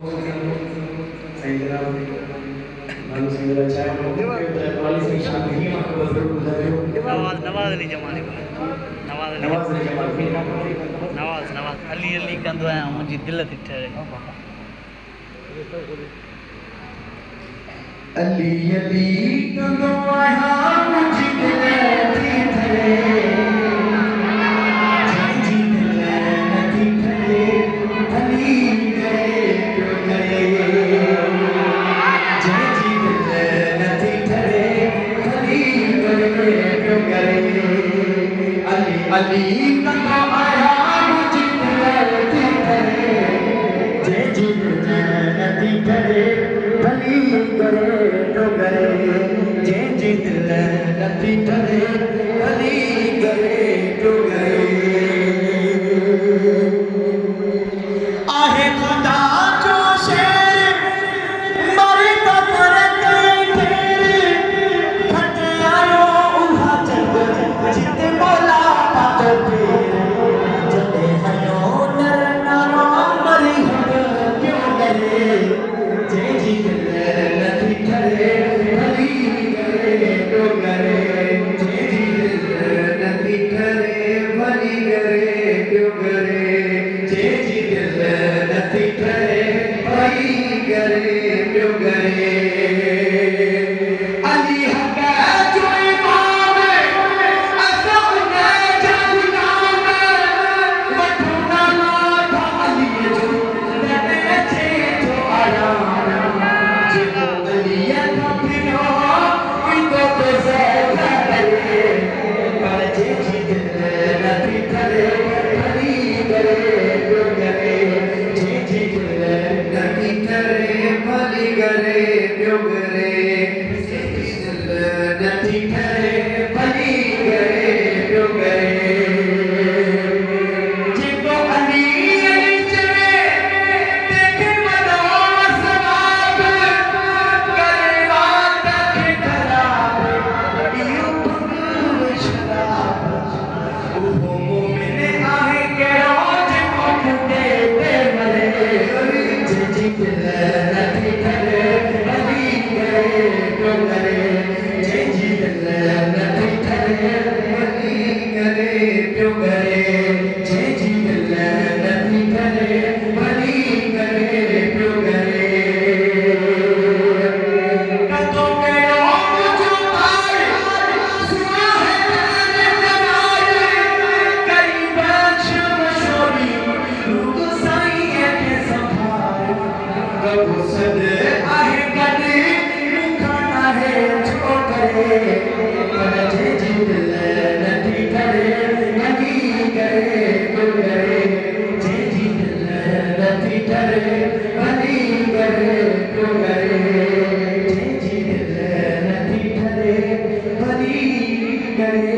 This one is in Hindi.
साईं जनाब नालो सिंगर अच्छा है वाली से शादी ही मां को जरूर गुजारियो नवाज अली जमाने नवाज अली जमाल नवाज अली अली कंदो आहियां मुंहिंजी दिलि थी ठहरे अली अली कंदो आहियां मुंहिंजी दिलि थी ठहरे अली कंदो आहियां मुंहिंजी दिलि थी ठहरे जंहिंजी दिलि नथी ठहरे भली करे तो करे जंहिंजी दिलि नथी ठहरे भली करे तो करे आहे खुदा जो शेर मरे त पर कई फेर फट आयो उहा जग जिते मौला करे